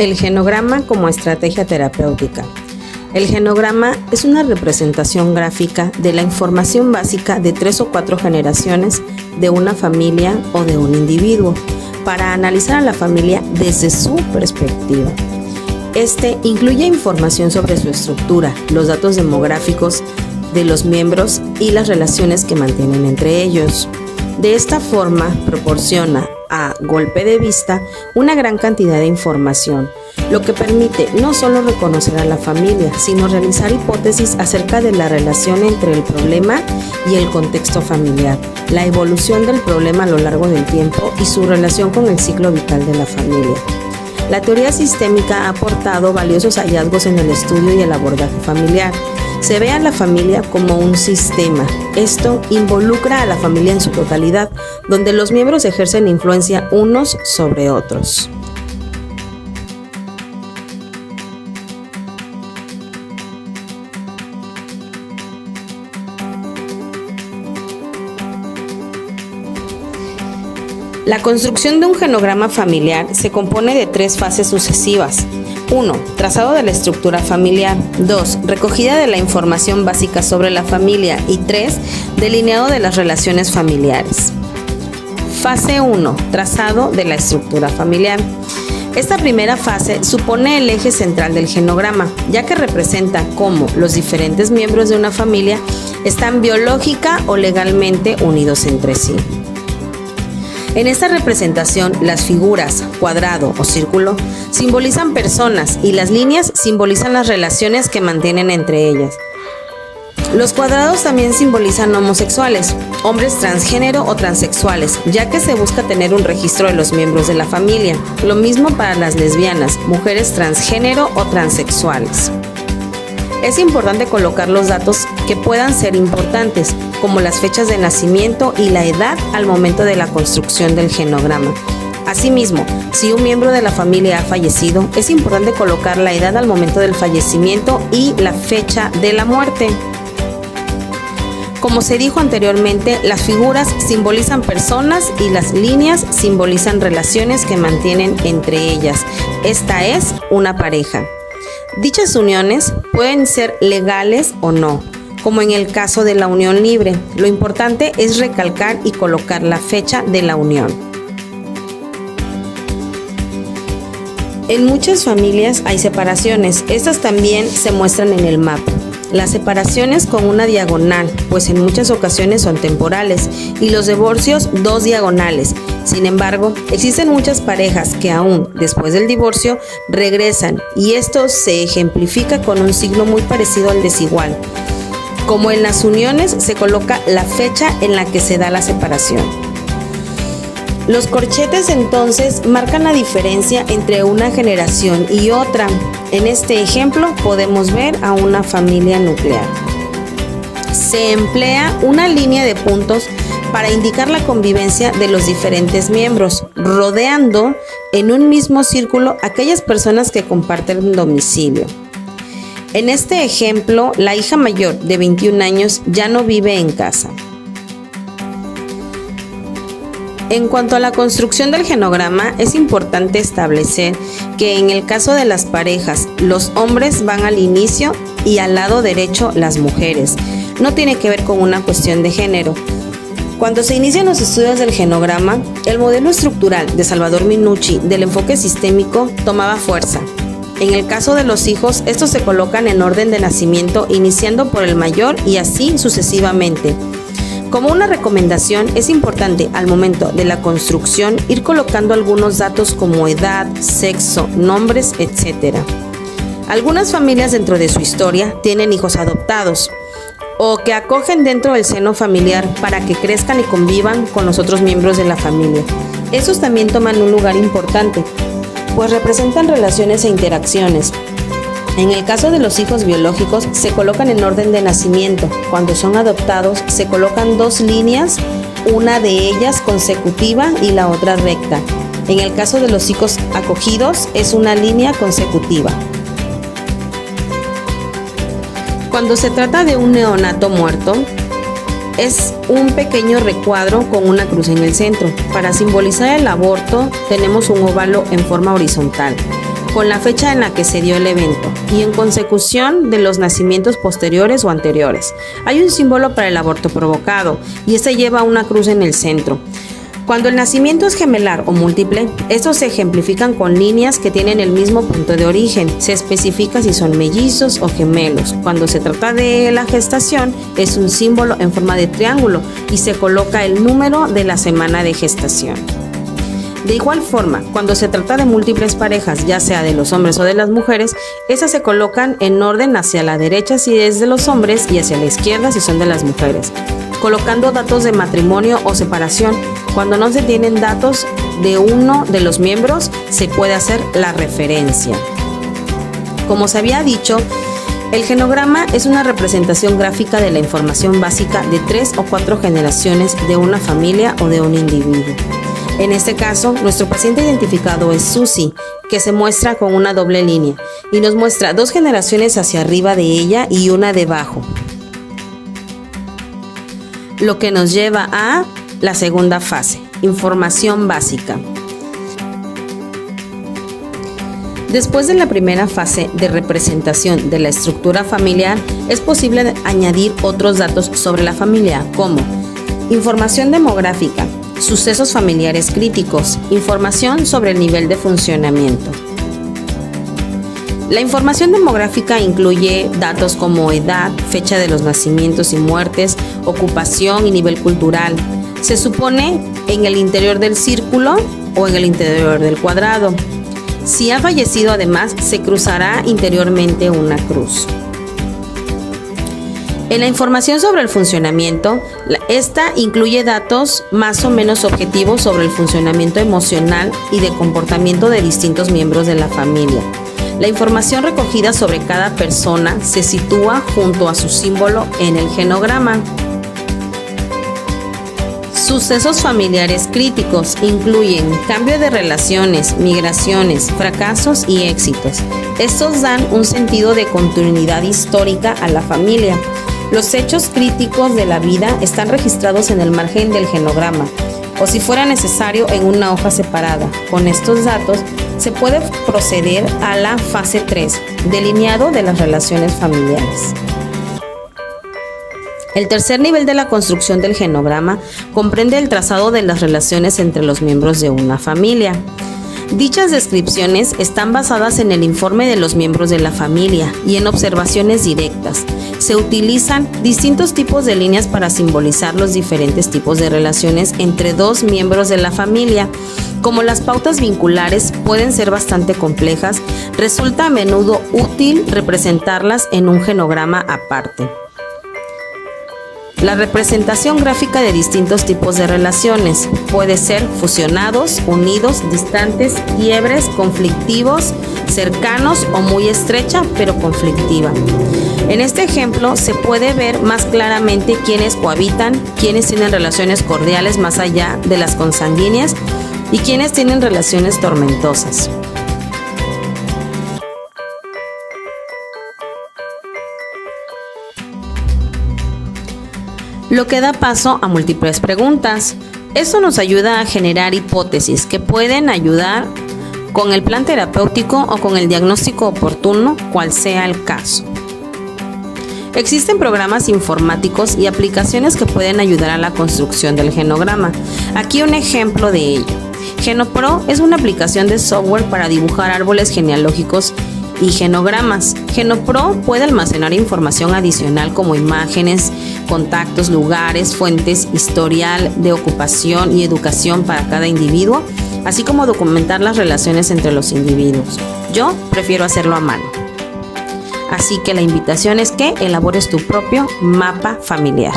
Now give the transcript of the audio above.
El genograma como estrategia terapéutica. El genograma es una representación gráfica de la información básica de 3 o 4 generaciones de una familia o de un individuo para analizar a la familia desde su perspectiva. Este incluye información sobre su estructura, los datos demográficos de los miembros y las relaciones que mantienen entre ellos. De esta forma, proporciona a golpe de vista una gran cantidad de información, lo que permite no solo reconocer a la familia, sino realizar hipótesis acerca de la relación entre el problema y el contexto familiar, la evolución del problema a lo largo del tiempo y su relación con el ciclo vital de la familia. La teoría sistémica ha aportado valiosos hallazgos en el estudio y el abordaje familiar. Se ve a la familia como un sistema. Esto involucra a la familia en su totalidad, donde los miembros ejercen influencia unos sobre otros. La construcción de un genograma familiar se compone de 3 fases sucesivas. 1. Trazado de la estructura familiar. 2. Recogida de la información básica sobre la familia. Y 3. Delineado de las relaciones familiares. Fase 1. Trazado de la estructura familiar. Esta primera fase supone el eje central del genograma, ya que representa cómo los diferentes miembros de una familia están biológica o legalmente unidos entre sí. En esta representación, las figuras, cuadrado o círculo, simbolizan personas y las líneas simbolizan las relaciones que mantienen entre ellas. Los cuadrados también simbolizan homosexuales, hombres transgénero o transexuales, ya que se busca tener un registro de los miembros de la familia. Lo mismo para las lesbianas, mujeres transgénero o transexuales. Es importante colocar los datos que puedan ser importantes, como las fechas de nacimiento y la edad al momento de la construcción del genograma. Asimismo, si un miembro de la familia ha fallecido, es importante colocar la edad al momento del fallecimiento y la fecha de la muerte. Como se dijo anteriormente, las figuras simbolizan personas y las líneas simbolizan relaciones que mantienen entre ellas. Esta es una pareja. Dichas uniones pueden ser legales o no, como en el caso de la unión libre. Lo importante es recalcar y colocar la fecha de la unión. En muchas familias hay separaciones. Estas también se muestran en el mapa. Las separaciones con una diagonal, pues en muchas ocasiones son temporales, y los divorcios 2 diagonales. Sin embargo, existen muchas parejas que aún después del divorcio regresan, y esto se ejemplifica con un signo muy parecido al desigual. Como en las uniones, se coloca la fecha en la que se da la separación. Los corchetes entonces marcan la diferencia entre una generación y otra. En este ejemplo podemos ver a una familia nuclear. Se emplea una línea de puntos para indicar la convivencia de los diferentes miembros, rodeando en un mismo círculo aquellas personas que comparten domicilio. En este ejemplo, la hija mayor de 21 años ya no vive en casa. En cuanto a la construcción del genograma, es importante establecer que en el caso de las parejas, los hombres van al inicio y al lado derecho las mujeres. No tiene que ver con una cuestión de género. Cuando se inician los estudios del genograma, el modelo estructural de Salvador Minucci del enfoque sistémico tomaba fuerza. En el caso de los hijos, estos se colocan en orden de nacimiento, iniciando por el mayor y así sucesivamente. Como una recomendación, es importante al momento de la construcción ir colocando algunos datos como edad, sexo, nombres, etc. Algunas familias dentro de su historia tienen hijos adoptados o que acogen dentro del seno familiar para que crezcan y convivan con los otros miembros de la familia. Estos también toman un lugar importante, pues representan relaciones e interacciones. En el caso de los hijos biológicos, se colocan en orden de nacimiento. Cuando son adoptados, se colocan 2 líneas, una de ellas consecutiva y la otra recta. En el caso de los hijos acogidos, es una línea consecutiva. Cuando se trata de un neonato muerto, es un pequeño recuadro con una cruz en el centro. Para simbolizar el aborto, tenemos un óvalo en forma horizontal. con la fecha en la que se dio el evento y en consecución de los nacimientos posteriores o anteriores. Hay un símbolo para el aborto provocado y este lleva una cruz en el centro. Cuando el nacimiento es gemelar o múltiple, estos se ejemplifican con líneas que tienen el mismo punto de origen. Se especifica si son mellizos o gemelos. Cuando se trata de la gestación, es un símbolo en forma de triángulo y se coloca el número de la semana de gestación. De igual forma, cuando se trata de múltiples parejas, ya sea de los hombres o de las mujeres, esas se colocan en orden hacia la derecha si es de los hombres y hacia la izquierda si son de las mujeres, colocando datos de matrimonio o separación. Cuando no se tienen datos de uno de los miembros, se puede hacer la referencia. Como se había dicho, el genograma es una representación gráfica de la información básica de 3 o 4 generaciones de una familia o de un individuo. En este caso, nuestro paciente identificado es Susi, que se muestra con una doble línea y nos muestra 2 generaciones hacia arriba de ella y una debajo, lo que nos lleva a la segunda fase, información básica. Después de la primera fase de representación de la estructura familiar, es posible añadir otros datos sobre la familia, como información demográfica, sucesos familiares críticos, información sobre el nivel de funcionamiento. La información demográfica incluye datos como edad, fecha de los nacimientos y muertes, ocupación y nivel cultural. Se supone en el interior del círculo o en el interior del cuadrado. Si ha fallecido, además, se cruzará interiormente una cruz. En la información sobre el funcionamiento, esta incluye datos más o menos objetivos sobre el funcionamiento emocional y de comportamiento de distintos miembros de la familia. La información recogida sobre cada persona se sitúa junto a su símbolo en el genograma. Sucesos familiares críticos incluyen cambio de relaciones, migraciones, fracasos y éxitos. Estos dan un sentido de continuidad histórica a la familia. Los hechos críticos de la vida están registrados en el margen del genograma, o si fuera necesario en una hoja separada. Con estos datos se puede proceder a la fase 3, delineado de las relaciones familiares. El tercer nivel de la construcción del genograma comprende el trazado de las relaciones entre los miembros de una familia. Dichas descripciones están basadas en el informe de los miembros de la familia y en observaciones directas. Se utilizan distintos tipos de líneas para simbolizar los diferentes tipos de relaciones entre dos miembros de la familia. Como las pautas vinculares pueden ser bastante complejas, resulta a menudo útil representarlas en un genograma aparte. La representación gráfica de distintos tipos de relaciones puede ser fusionados, unidos, distantes, quiebres, conflictivos, cercanos o muy estrecha pero conflictiva. En este ejemplo se puede ver más claramente quiénes cohabitan, quiénes tienen relaciones cordiales más allá de las consanguíneas y quiénes tienen relaciones tormentosas. Lo que da paso a múltiples preguntas. Esto nos ayuda a generar hipótesis que pueden ayudar con el plan terapéutico o con el diagnóstico oportuno, cual sea el caso. Existen programas informáticos y aplicaciones que pueden ayudar a la construcción del genograma. Aquí un ejemplo de ello. GenoPro es una aplicación de software para dibujar árboles genealógicos y genogramas. GenoPro puede almacenar información adicional como imágenes, contactos, lugares, fuentes, historial de ocupación y educación para cada individuo, así como documentar las relaciones entre los individuos. Yo prefiero hacerlo a mano. Así que la invitación es que elabores tu propio mapa familiar.